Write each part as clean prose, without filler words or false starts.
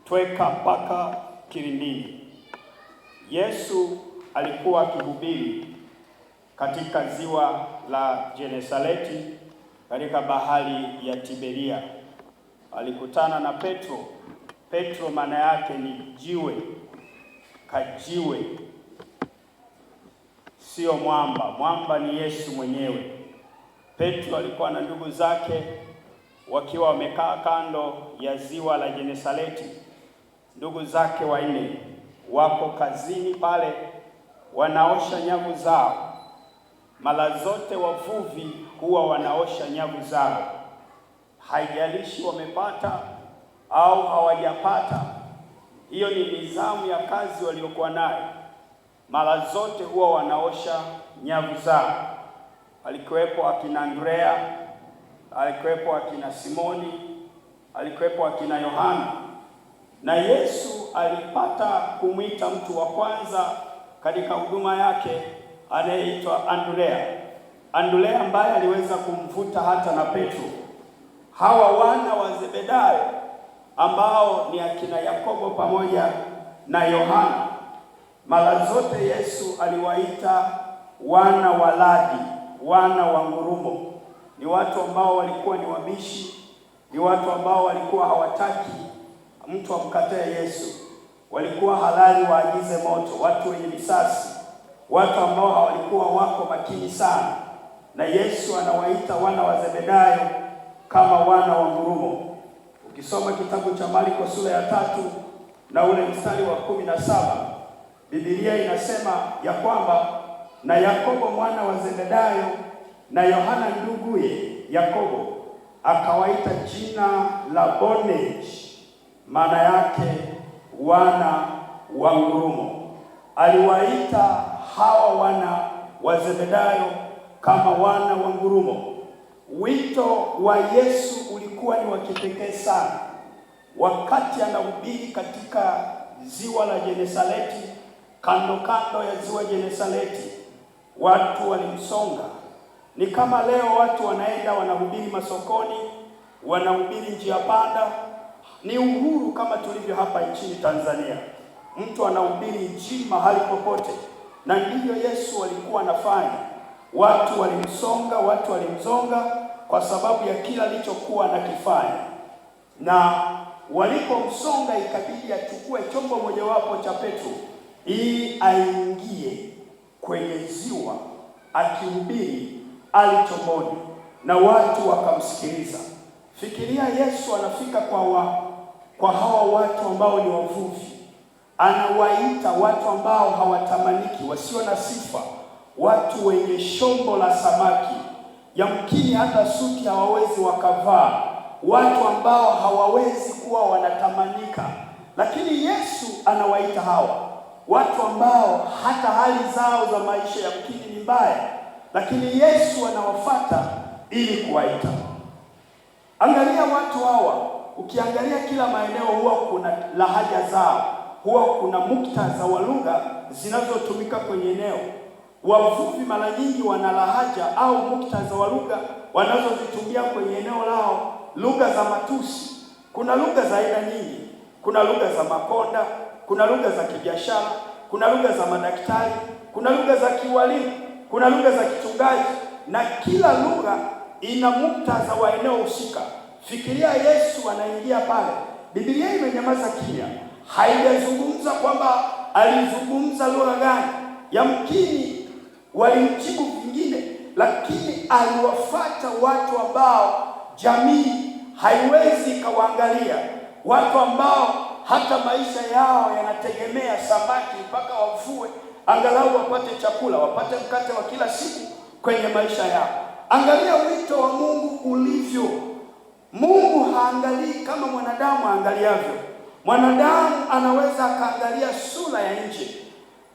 Tweka mpaka kilindini. Yesu alikuwa akihubiri katika ziwa la Genesareti katika bahari ya Tiberia. Alikutana na Petro. Petro maana yake ni jiwe, kajiwe, sio mwamba. Mwamba ni Yesu mwenyewe. Petro alikuwa na ndugu zake wakiwa wamekaa kando ya ziwa la Genesareti. Ndugu zake wanne wako kazini pale, wanaosha nyavu zao. Mara zote wavuvi huwa wanaosha nyavu zao, haijalishi wamepata au hawajapata. Hiyo ni nidhamu ya kazi waliokuwa nayo. Mara zote huwa wanaosha nyavu zao. Alikuwepo akina Andrea, alikuwepo akina Simoni, alikuwepo akina Yohana. Na Yesu alipata kumwita mtu wa kwanza katika huduma yake anayeitwa Andrea. Andrea ambaye aliweza kumvuta hata na Petro. Hawa wana wa Zebedayo ambao ni akina Yakobo pamoja na Yohana, mara zote Yesu aliwaita wana wa radi, wana wa ngurumo. Ni watu ambao walikuwa ni wabishi, ni watu ambao walikuwa hawataki mtu amkatae Yesu. Walikuwa halali waagize moto, watu wenye misasi, watu ambao walikuwa wako makini sana. Na Yesu anawaita wana wa Zebedayo kama wana wa ngurumo. Ukisoma kitabu cha Marko sura ya 3 na ule mstari wa 17, Biblia inasema ya kwamba na Yakobo mwana wa Zebedayo na Yohana nduguye Yakobo akawaita jina la Boanerges, maana yake wana wa ngurumo. Aliwaita hawa wana wa Zebedayo kama wana wa ngurumo. Wito wa Yesu ulikuwa ni wa kipekee sana. Wakati anahubiri katika ziwa la Genesareti, kando ya ziwa Genesareti, watu walimsonga. Ni kama leo watu wanaenda wanahubiri masokoni, wanahubiri njia panda. Ni uhuru kama tulivyo hapa nchini Tanzania. Mtu anahubiri injili mahali popote. Na ndivyo Yesu alikuwa anafanya. Watu walimsonga, watu walimzonga kwa sababu ya kila alichokuwa anakifanya. Na walipomsonga ikabidi achukue chombo mojawapo cha Petro ili aingie kwenye ziwa akihubiri alichomboni, na watu wakamsikiliza. Fikiria Yesu anafika kwa hawa watu ambao ni wavuvi. Anawaita watu ambao hawatamaniki, wasio na sifa, watu wenye shombo la samaki, yamkini hata suti hawawezi wakavaa, watu ambao hawawezi kuwa wanatamanika. Lakini Yesu anawaita hawa watu ambao hata hali zao za maisha yamkini ni mbaya, lakini Yesu anawafuata ili kuwaita. Angalia watu hawa, ukiangalia kila maeneo huwa kuna lahaja zao, huwa kuna muktadha wa lugha zinazotumika kwenye eneo. Wavuvi mara nyingi wana lahaja au muktadha wa lugha wanazozitumia kwenye eneo lao, lugha za matusi. Kuna lugha za aina nyingi. Kuna lugha za makonda, kuna lugha za kibiashara, kuna lugha za madaktari, kuna lugha za kiwalimu, kuna lugha za kichungaji, na kila lugha ina muktadha wa eneo husika. Fikiria Yesu anaingia pale, Biblia imenyamaza kimya, haijazungumza kwamba alizungumza lugha gani. Yamkini walimjibu vingine, lakini aliwafuata watu ambao jamii haiwezi kawaangalia, watu ambao hata maisha yao yanategemea samaki mpaka wavue angalau wapate chakula, wapate mkate wa kila siku kwenye maisha yao. Angalia wito wa Mungu ulivyo. Mungu haangalii kama mwanadamu aangaliavyo. Mwanadamu anaweza akaangalia sura ya nje.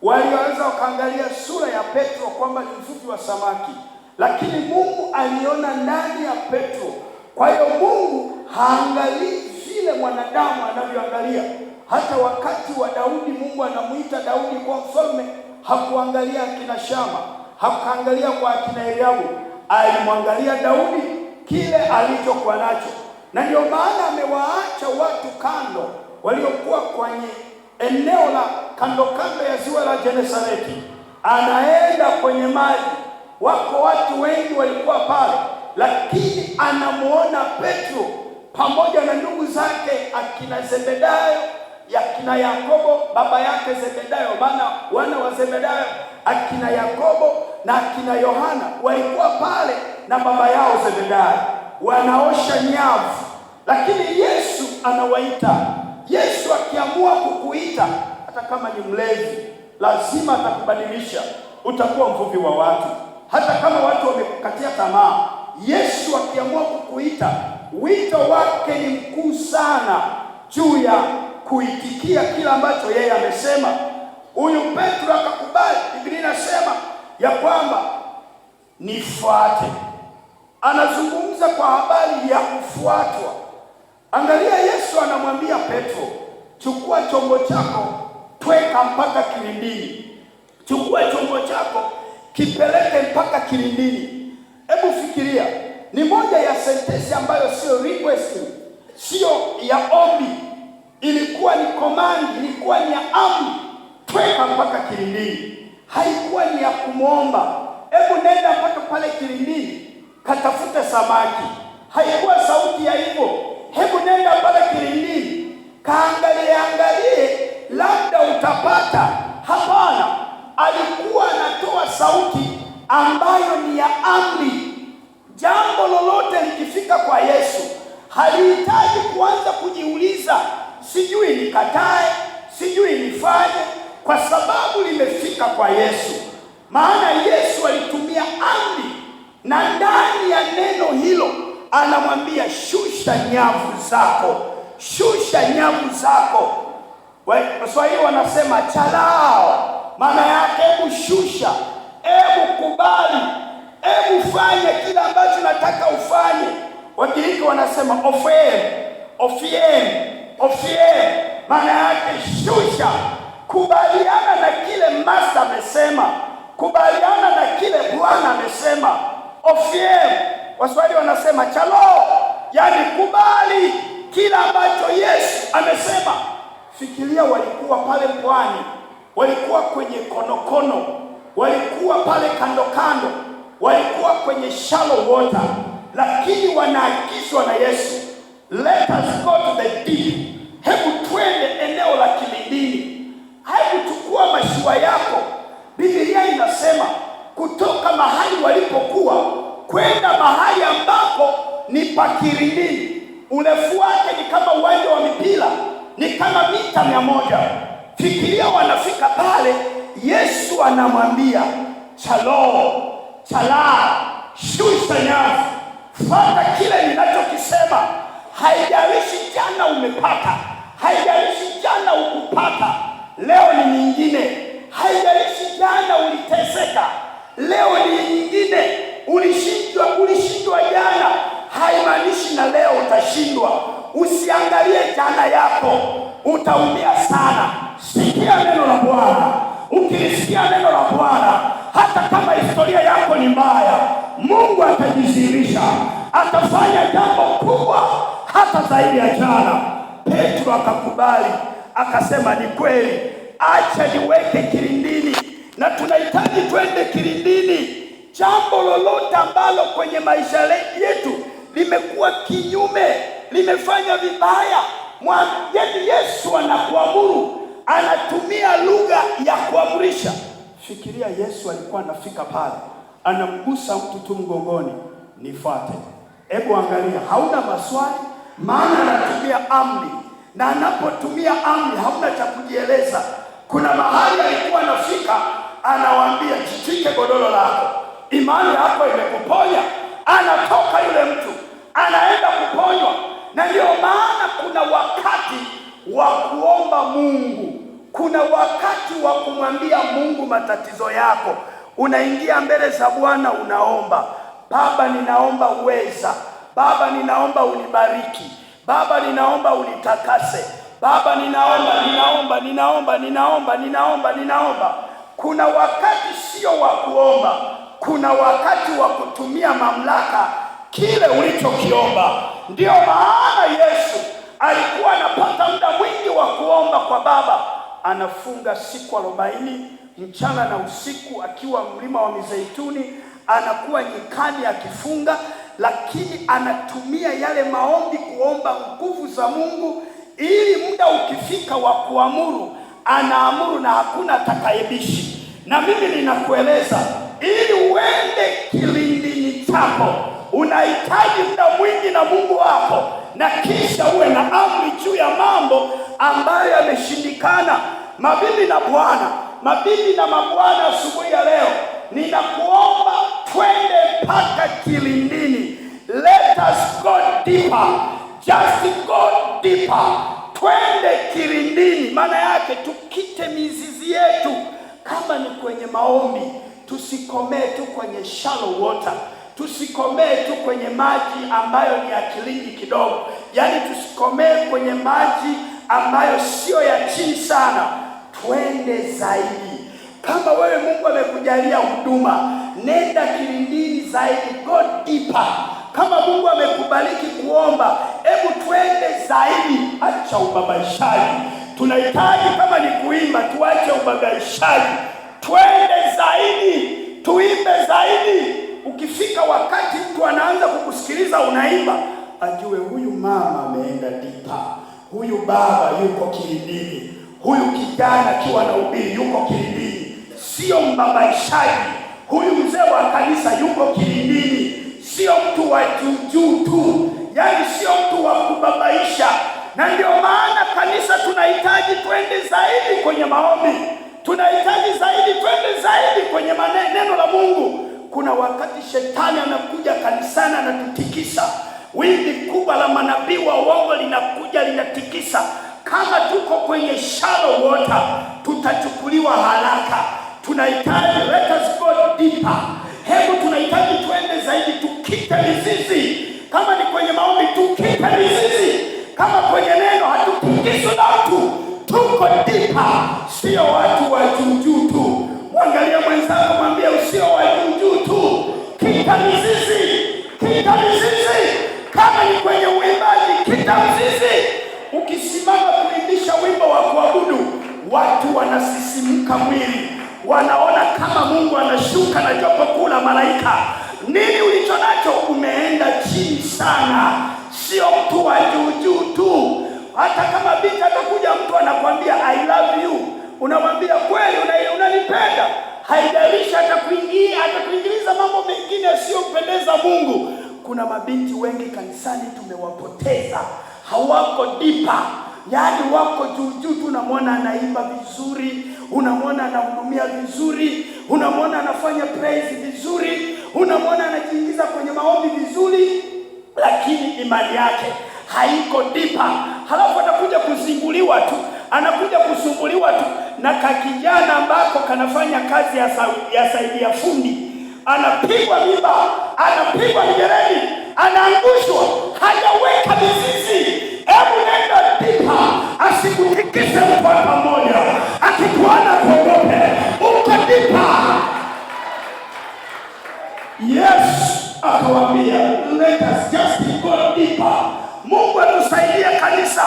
Waliweza wakaangalia sura ya Petro kwamba ni mvuvi wa samaki, lakini Mungu aliona ndani ya Petro. Kwa hiyo Mungu haangalii vile mwanadamu anavyoangalia. Hata wakati wa Daudi, Mungu anamuita Daudi kwa mfalme, hakuangalia akina Shama, hakuangalia kwa akina Eliabu, alimwangalia Daudi kile alichokuwa nacho. Na ndio maana amewaacha watu kando waliokuwa kwenye eneo la kando kando ya ziwa la Genesareti. Anaenda kwenye maji, wako watu wengi walikuwa pale, lakini anamuona Petro pamoja na ndugu zake akina Zebedayo, akina Yakobo baba yake Zebedayo, maana wana wa Zebedayo akina Yakobo na akina Yohana walikuwa pale na baba yao Zebedayo wanaosha nyavu. Lakini Yesu anawaita. Yesu akiamua kukuita, hata kama ni mlevi, lazima atakubadilisha, utakuwa mvuvi wa watu. Hata kama watu wamekukatia tamaa, Yesu akiamua kukuita, wito wake ni mkuu sana juu ya kuitikia kila ambacho yeye amesema. Huyu Petro akakubali. Biblia inasema ya kwamba nifuate. Anazungumza kwa habari ya kufuatwa. Angalia, Yesu anamwambia Petro, chukua chombo chako, tweka mpaka kilindini. Chukua chombo chako, kipeleke mpaka kilindini. Hebu fikiria, ni moja ya sentensi ambayo sio request, sio ya ombi, ilikuwa ni command, ilikuwa ni ya amri. Tweka mpaka kilindini, haikuwa ni ya kumwomba, hebu nenda mpaka pale kilindini katafute samaki. Haikuwa sauti ya hivyo, hebu nenda pale kilindini kaangalie labda utapata. Hapana, alikuwa anatoa sauti ambayo ni ya amri. Jambo lolote likifika kwa Yesu halihitaji kuanza kujiuliza, sijui nikatae, sijui nifanye, kwa sababu limefika kwa Yesu. Maana Yesu alitumia amri, na ndani ya neno hilo anamwambia shusha nyavu zako, shusha nyavu zako. Waswahili wanasema chalao, maana yake hebu shusha, hebu kubali, hebu fanya kile ambacho nataka ufanye. Wagiriki wanasema ofiem, maana yake shusha, kubaliana na kile master amesema, kubaliana na kile Bwana amesema. Ofiem, Waswahili wanasema chalo, yani kubali kila ambacho Yesu amesema. Fikiria, walikuwa pale pwani, walikuwa kwenye konokono, walikuwa pale kando kando, walikuwa kwenye shallow water, lakini wanaagizwa na Yesu, let us go to the deep. Hebu twende eneo la kilindini, hebu chukua mashua yako. Biblia inasema kutoka mahali walipokuwa kwenda mahali ambapo ni pa kilindini, urefu wake ni kama uwanja wa mipira, ni kama mita 100. Fikiria, wanafika pale, Yesu anamwambia chala, shusha nyavu, fuata kile ninachokisema. Haijalishi jana umepata, haijalishi jana ukupata, leo ni nyingine. Haijalishi jana uliteseka, leo ni nyingine. Ulishindwa jana, haimaanishi na leo utashindwa. Usiangalie jana yako, utaumia sana. Sikia neno la Bwana. Ukisikia neno la Bwana, hata kama historia yako ni mbaya, Mungu atajidhihirisha, atafanya jambo kubwa hata zaidi ya jana. Petro akakubali, akasema ni kweli, acha niweke kilindini. Na tunahitaji twende kilindini. Jambo lolote ambalo kwenye maisha yetu limekuwa kinyume, limefanya vibaya, mwambieni Yesu anakuamuru, anatumia lugha ya kuamrisha. Fikiria, Yesu alikuwa anafika pale, anamgusa mtu tu mgongoni, nifuate. Hebu angalia, hauna maswali, maana anatumia amri, na anapotumia amri hauna cha kujieleza. Kuna mahali alikuwa anafika, anawaambia jitwike godoro lako, imani yako imekuponya. Anatoka yule mtu, anaenda kuponywa. Na ndio maana kuna wakati wa kuomba Mungu, kuna wakati wa kumwambia Mungu matatizo yako. Unaingia mbele za Bwana, unaomba, Baba ninaomba uweza, Baba ninaomba unibariki, Baba ninaomba unitakase, Baba ninaomba. Kuna wakati sio wa kuomba, kuna wakati wa kutumia mamlaka kile ulichokiomba. Ndio maana Yesu alikuwa anapata muda mwingi wa anafunga siku 40 mchana na usiku, akiwa mlima wa Mizeituni, anakuwa nyikani akifunga, lakini anatumia yale maombi kuomba nguvu za Mungu, ili muda ukifika wa kuamuru anaamuru na hakuna atakayebishi. Na mimi ninakueleza, ili uende kilindini chako unahitaji muda mwingi na Mungu wako, na kisha uwe na amri juu ya mambo ambayo yameshindikana. Mabibi na mabwana, asubuhi ya leo ninakuomba twende mpaka kilindini. Let us go deeper, just go deeper. Twende kilindini, maana yake tukite mizizi yetu. Kama ni kwenye maombi, tusikomee tu kwenye shallow water, tusikomee tu kwenye maji ambayo ni ya kilindi kidogo, yaani tusikomee kwenye maji ambayo sio ya chini sana. Twende zaidi. Kama wewe Mungu amekujalia huduma, nenda kilindini zaidi, go deeper. Kama Mungu amekubariki kuomba, hebu twende zaidi. Acha ubabaishaji. Tunahitaji, kama ni kuimba, tuache ubabaishaji, twende zaidi, tuimbe zaidi. Ukifika wakati mtu anaanza kukusikiliza unaimba, ajue huyu mama ameenda deeper, huyu baba yuko kilindini, huyu kijana akiwa na ubiri yuko kilindini, sio mbabaishaji. Huyu mzee wa kanisa yuko kilindini, sio mtu wa juu tu, yaani sio mtu wa kubabaisha. Na ndio maana kanisa tunahitaji twende zaidi kwenye maombi, tunahitaji zaidi twende zaidi kwenye neno la Mungu. Kuna wakati shetani anakuja kanisani anatutikisa, wimbi kubwa la manabii wa uongo linakuja linatikisa. Kama tuko kwenye shallow water, tutachukuliwa haraka. Tunahitaji let us go deeper. Hebu tunahitaji twende zaidi, tukite mizizi. Kama ni kwenye maombi, tukite mizizi. Kama kwenye neno, hatutikiswi na mtu, tuko deeper. Sio watu wa juu tu. Mwangalia mwenzako, mwambie usio wa juu tu, kita mizizi, kita mizizi. Kama ni kwenye uimbaji, kita mizizi. Ukisimama kuimbisha wimbo wa kuabudu, watu wanasisimka mwili, wanaona kama Mungu anashuka na jopo kuu la malaika. Nini ulicho nacho? Umeenda chini sana, sio mtu wa juu tu. Hata kama binti atakuja mtu anakuambia I love you, unamwambia kweli unanipenda, haijalishi atakuingiliza mambo mengine yasiyompendeza Mungu. Kuna mabinti wengi kanisani tumewapoteza, hawako deeper, yaani wako juu tu. Unamwona anaimba vizuri, unamwona anahudumia vizuri, unamwona anafanya praise vizuri, unamwona anajiingiza kwenye maombi vizuri, lakini imani yake haiko deeper. Halafu anakuja kusumbuliwa tu na kakijana ambako kanafanya kazi ya saidi ya fundi, anapigwa mimba, anapigwa mijeledi, anaangushwa, hajaweka mizizi. Hebu nenda deeper, asikutikise mpaka mmoja, akikuana kuogope, uko deeper. Yes, akawaambia let us just go deeper. Mungu atusaidie kanisa,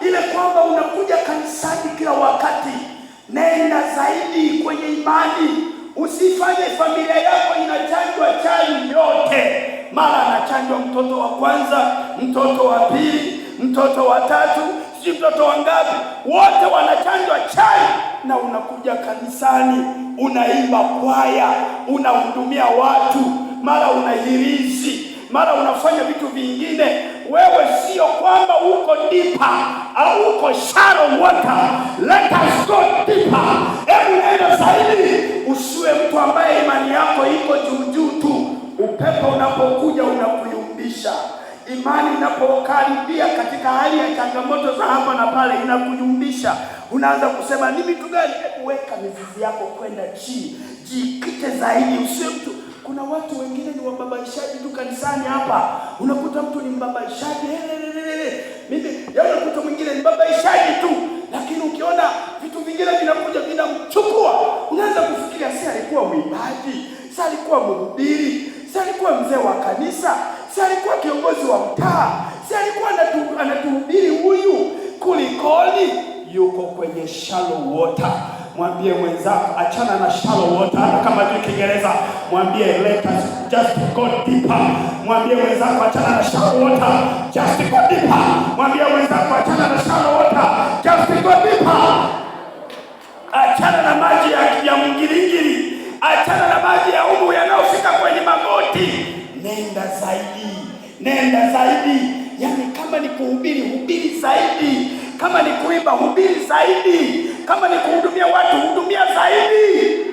ile kwamba unakuja kanisani kila wakati, nenda zaidi kwenye imani. Usifanye familia yako inachanjwa chai yote, mara anachanjwa mtoto wa kwanza, mtoto wa pili, mtoto wa tatu, si mtoto wangapi, wote wanachanjwa chai. Na unakuja kanisani, unaimba kwaya, unahudumia watu, mara unahirizi, mara unafanya vitu vingine. Wewe sio kwamba uko deeper au uko shallow water. Let us go deeper. Hebu nenda zaidi. Usiwe mtu ambaye imani yako iko juu tu. Upepo unapokuja unakuyumbisha. Imani inapokaribia katika hali ya changamoto za hapa na pale inakuyumbisha. Unaanza kusema ni vitu gani? Hebu weka mizizi yako kwenda chini. Jikite zaidi, usiwe mtu. Kuna watu wengine ni wababaishaji tu kanisani hapa. Unakuta mtu ni mbabaishaji. Mimi unakuta mwingine ni mbabaishaji tu. Lakini ukiona vitu vingine vinakuja vinamchukua, unaanza kufikiria si alikuwa mwimbaji, si alikuwa mhubiri, si alikuwa mzee wa kanisa, si alikuwa kiongozi wa mtaa, si alikuwa anatuhubiri huyu, kulikoni? yuko kwenye shallow water. Mwambie mwenzako achana na shallow water. Hata kama juu Kiingereza mwambie let us just go deeper. Mwambie mwenzako achana na shallow water, just go deeper. Mwambie mwenzako achana na shallow water, just go deeper. Achana na maji ya mngiringiri, achana na maji ya umu yanayofika kwenye magoti. Nenda zaidi, nenda zaidi. Yani kama ni kuhubiri, hubiri zaidi. Kama ni kuimba, hubiri zaidi. Kama ni kuhudumia watu, hudumia zaidi.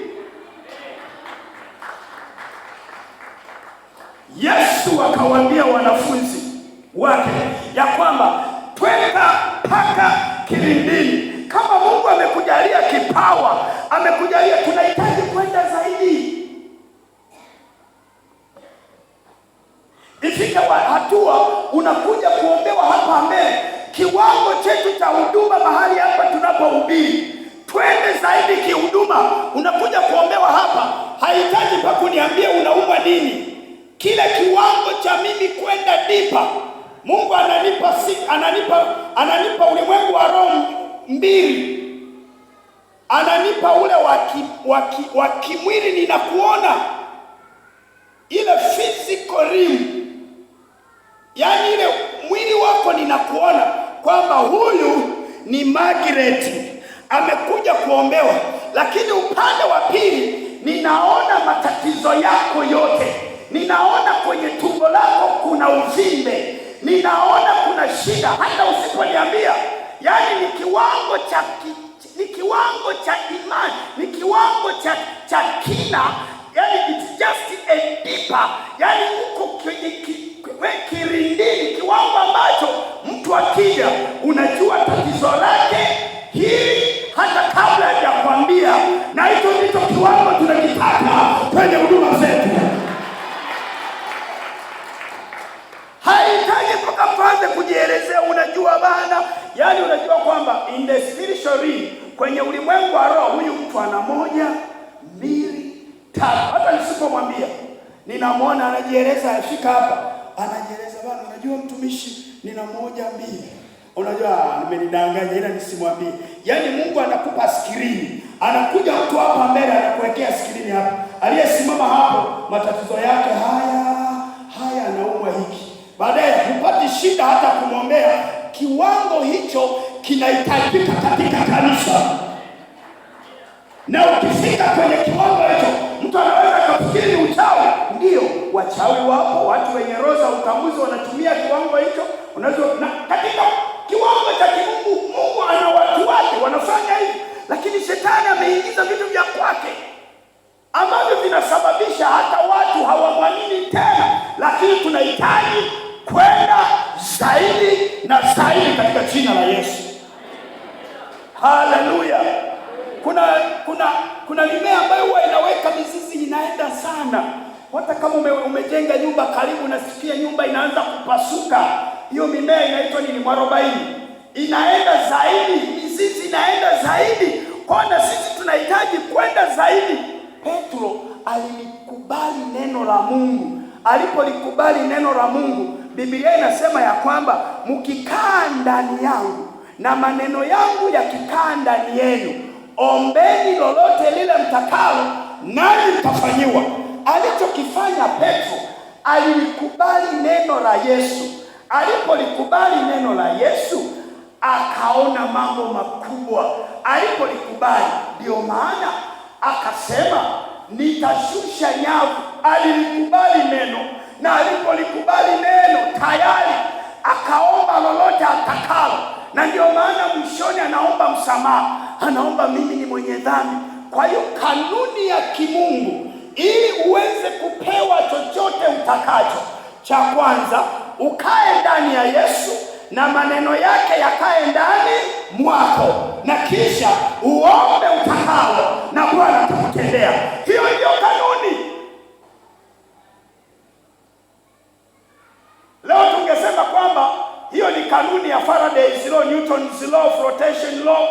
Yesu akawaambia wanafunzi wake ya kwamba twenda mpaka kilindini. Kama Mungu amekujalia kipawa, amekujalia, tunahitaji kwenda zaidi. Ifike hatua unakuja kuombewa hapa mbele. Kiwango chetu cha huduma mahali hapa tunapohubiri, twende zaidi kihuduma. Unakuja kuombewa hapa, haihitaji pa kuniambia unaumwa nini. Kile kiwango cha mimi kwenda dipa, Mungu ananipa ulimwengu wa roho mbili. Ananipa ule wa kimwili, ninakuona ile physical realm, yani ile mwili wako ninakuona kwamba huyu ni Margaret amekuja kuombewa. Lakini upande wa pili ninaona matatizo yako yote. Ninaona kwenye tumbo lako kuna uvimbe, ninaona kuna shida hata usiponiambia. Yani ni kiwango cha imani, ni kiwango cha kina. Yani it's just a deeper, yani uko kwenye kirindini, kiwango ambacho mtu akija unajua tatizo lake hili hata kabla ya kuambia. Na hicho ndicho kiwango tunakitaka kwenye huduma zetu. Haihitaji mpaka mwanze kujielezea, unajua bana. Yani unajua kwamba in the spiritual realm, kwenye ulimwengu wa roho, huyu mtu ana 1, 2, 3. Hata nisipomwambia, ninamwona anajieleza, afika hapa anajieleza, bana unajua mtumishi nina 1, 2. Unajua nimenidanganya ila nisimwambie. Yani Mungu anakupa skrini. Anakuja mtu hapa mbele anakuwekea skrini hapa. Aliyesimama hapo matatizo yake haya anaumwa hiki. Baadaye hupati shida hata kumwombea. Kiwango hicho kinahitajika katika kanisa. Na ukifika kwenye kiwango hicho, mtu anaweza kufikiri uchawi. Ndio, wachawi wapo, watu wenye roho za utambuzi wanatumia kiwango hicho. Unajua, na katika kiwango cha kimungu, Mungu ana watu wake wanafanya hivi. Lakini shetani ameingiza vitu vya kwake ambavyo vinasababisha hata watu hawamwamini tena. Lakini tunahitaji kwenda zaidi na zaidi katika jina la Yesu. Haleluya. Kuna mimea ambayo huwa inaweka mizizi inaenda sana. Hata kama umejenga nyumba karibu, nasikia nyumba inaanza kupasuka. Hiyo mimea inaitwa nini? Mwarobaini. Inaenda zaidi, mizizi inaenda zaidi. Kwa na sisi tunahitaji kwenda zaidi. Petro alilikubali neno la Mungu. Alipolikubali neno la Mungu, Biblia inasema ya kwamba mkikaa ndani yangu na maneno yangu yakikaa ndani yenu, ombeni lolote lile mtakalo, nani mtafanyiwa. Alichokifanya Petro, alilikubali neno la Yesu. Alipolikubali neno la Yesu, akaona mambo makubwa. Alipolikubali, ndio maana akasema nitashusha nyavu. Alilikubali neno, na alipolikubali neno tayari akaomba lolote atakalo. Na ndio maana mwishoni anaomba msamaha, anaomba mimi ni mwenye dhambi. Kwa hiyo kanuni ya kimungu, ili uweze kupewa chochote utakacho, cha kwanza ukae ndani ya Yesu na maneno yake yakae ndani mwako, na kisha uombe utakalo na Bwana atakutendea. Hiyo ndio kanuni. Leo tungesema kwamba hiyo ni kanuni ya Faraday's law, Newton's law, flotation law.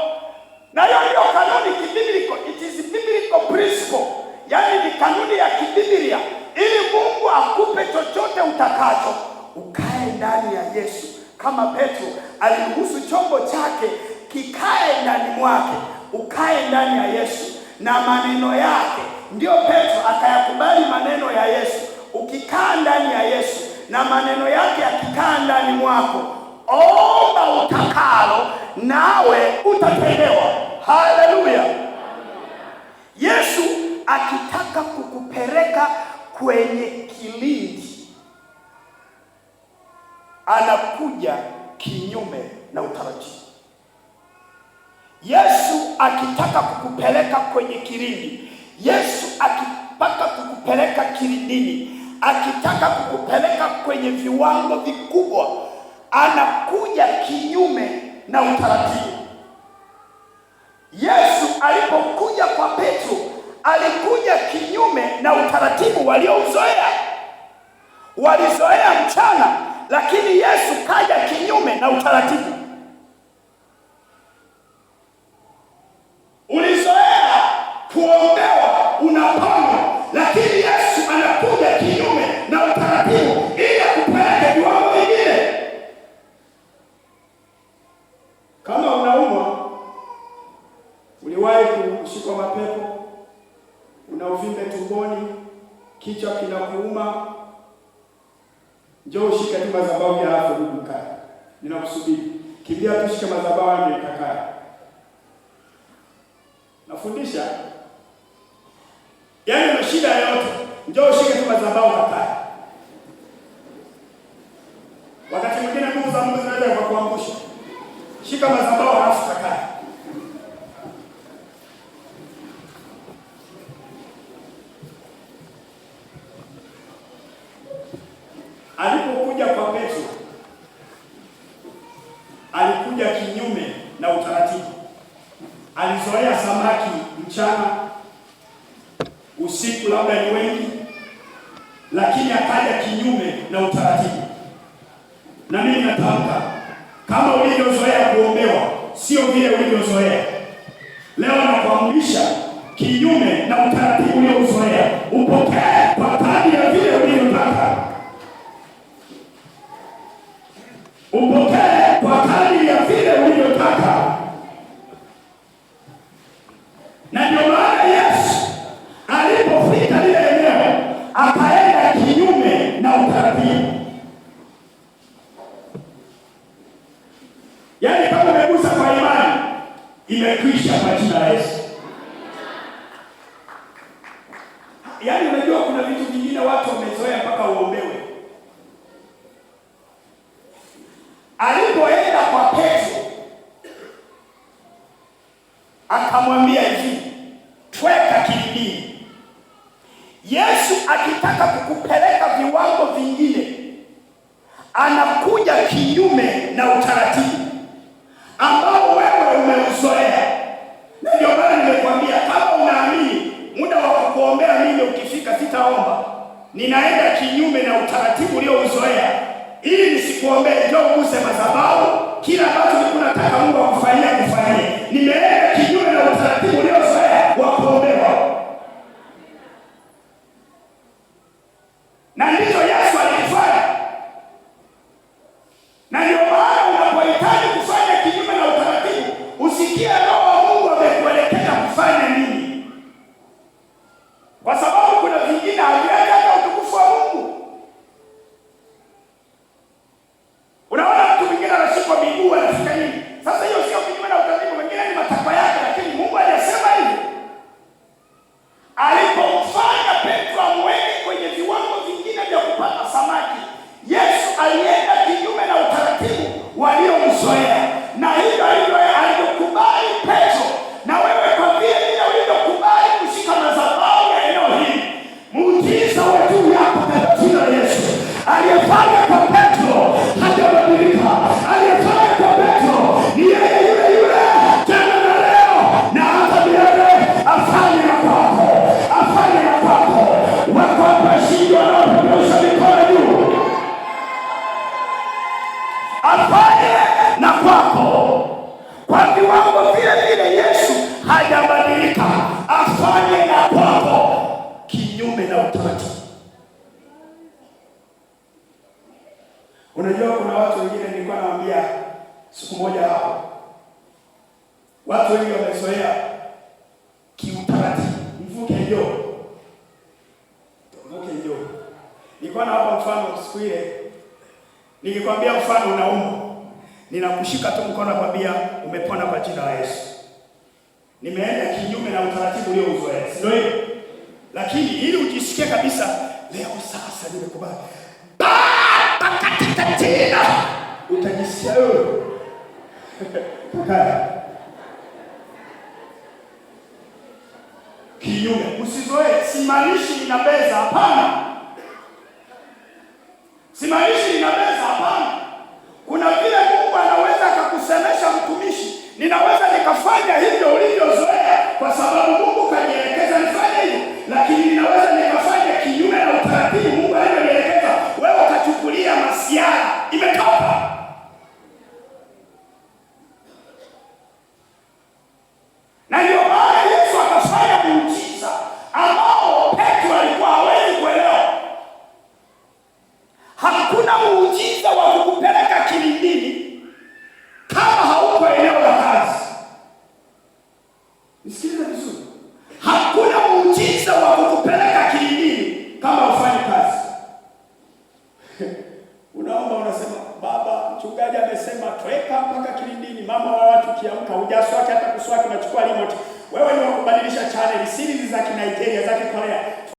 Na hiyo ndio kanuni kibibliko. It is biblical principle. Yani ni kanuni ya kibiblia. Ili Mungu akupe chochote utakacho, ukae ndani ya Yesu. Kama Petro aliruhusu chombo chake kikae ndani mwake, ukae ndani ya Yesu na maneno yake. Ndio Petro akayakubali maneno ya Yesu. Ukikaa ndani ya Yesu na maneno yake yakikaa ndani mwako, omba utakalo nawe utatendewa. Haleluya! Yesu akitaka kukupeleka kwenye kilindi, anakuja kinyume na utaratibu. Yesu akitaka kukupeleka kwenye kilindi, Yesu akitaka kukupeleka kilindini, akitaka kukupeleka kwenye viwango vikubwa, anakuja kinyume na utaratibu. Yesu alipokuja kwa Petro, alikuja kinyume na utaratibu waliouzoea. Walizoea mchana, lakini Yesu kaja kinyume na utaratibu. Ulizoea kuombewa unapona, lakini Yesu anakuja kinyume na utaratibu ili akupeleke viwango vingine. Kama unaumwa, uliwahi kushikwa mapepo, una uvimbe tumboni, kichwa kinakuuma, njoo ushike tu madhabahu ya hapo ukae. Ninakusubiri. Kimbia tu shika madhabahu ndio ukakae. Nafundisha. Yaani una shida yoyote, njoo ushike tu madhabahu ukakae. Wakati mwingine nguvu za Mungu zinaweza kukuangusha. Shika madhabahu halafu ukakae. Alipokuja kwa Petro, alikuja kinyume na utaratibu. Alizoea samaki mchana, usiku labda ni wengi, lakini akaja kinyume na utaratibu. Na mimi natamka, kama ulivyozoea kuombewa, sio vile ulivyozoea. Leo nakuamrisha kinyume na utaratibu uliozoea, upokee kwa kadri ya vile ulivyotaka. Upokee kwa kadri ya vile ulivyotaka. Na ndio maana Yesu alipofika lile eneo, akaenda kinyume na utaratibu. Yaani kama umegusa kwa imani, imekwisha kwa jina la Yesu. Yaani unajua kuna vitu vingine watu wamezoea mpaka uombewe. Alipoenda kwa Petro, akamwambia hivi, tweka kilindini. Yesu akitaka kukupeleka viwango vingine, anakuja kinyume na utaratibu ambao wewe umeuzoea. Na ndio maana nimekwambia, kama unaamini muda wa kukuombea mimi ukifika sitaomba, ninaenda kinyume na utaratibu uliouzoea ili nisikuombee. Njoo uguse madhabahu, kila ambacho unataka Mungu akufanyie kufanyie. Nimeenda kinyume na utaratibu uliozoea wa kuombewa. Na ndicho Yesu alifanya. Na ndio maana unapohitaji kufanya kinyume na utaratibu, usikie Roho wa Mungu amekuelekeza kufanya nini. Kwa sababu kuna vingine haviachi hata utukufu wa Mungu. Unaona mtu mwingine anashikwa miguu anafika nini? Sasa hiyo sio kinyume na utaratibu, wengine ni matakwa yake, lakini Mungu aliyasema hivi. Alipomfanya Petro amweke kwenye viwango vingine vya kupata samaki, Yesu alienda kinyume na utaratibu waliomzoea. Na hivyo alivyokubali Petro, na wewe kwa vile ulivyokubali kushika madhabahu ya eneo hili, muujiza wa juu yako katika jina la Yesu. Aliyefanya kwa Petro hajabadilika. Aliyefanya kwa Petro ni yeye yule jana na leo na hata milele. Afanye na kwako, afanye na kwako. Wako hapa shindi wanaopeperusha mikono juu. Afanye na kwako kwa viwango vile vile. Yesu hajabadilika. Afanye na kwako kinyume na utaratibu. Unajua kuna watu wengine nilikuwa nawaambia siku moja hapo, Watu wengi wamezoea kiutaratibu, mvuke njoo. Mvuke njoo. Nilikuwa nawapa mfano siku ile. Nikikwambia mfano unaumwa, ninakushika tu mkono nakwambia umepona kwa jina la Yesu. Nimeenda kinyume na utaratibu uliouzoea. Sio hivyo? Lakini ili ujisikie kabisa leo sasa nimekubali. Baba katika jina utajisikia wewe. Kaka. Kinyume, usizoe, simanishi ninabeza, hapana. Simanishi ninabeza, hapana. Kuna vile Mungu anaweza akakusemesha mtumishi, ninaweza nikafanya hivyo ulivyozoea kwa sababu Mungu kanielekeza nifanye hivyo, lakini ninaweza nikafanya kinyume na utaratibu Mungu alionielekeza, wewe ukachukulia masiara, imetoka. Na ndio maana Yesu akafanya muujiza ambao Petro alikuwa hawezi kuelewa. Hakuna muujiza wa kukupeleka kilindini kama hauko eneo la kazi. Nisikilize vizuri. Hakuna muujiza wa kukupeleka kilindini kama hufanyi kazi. Unaomba unasema, baba mchungaji amesema tweka mpaka kilindini, mama wa watu kiamka hujaswaki hata kuswaki unachukua remote. Wewe ni wa kubadilisha channel series za Nigeria za Korea.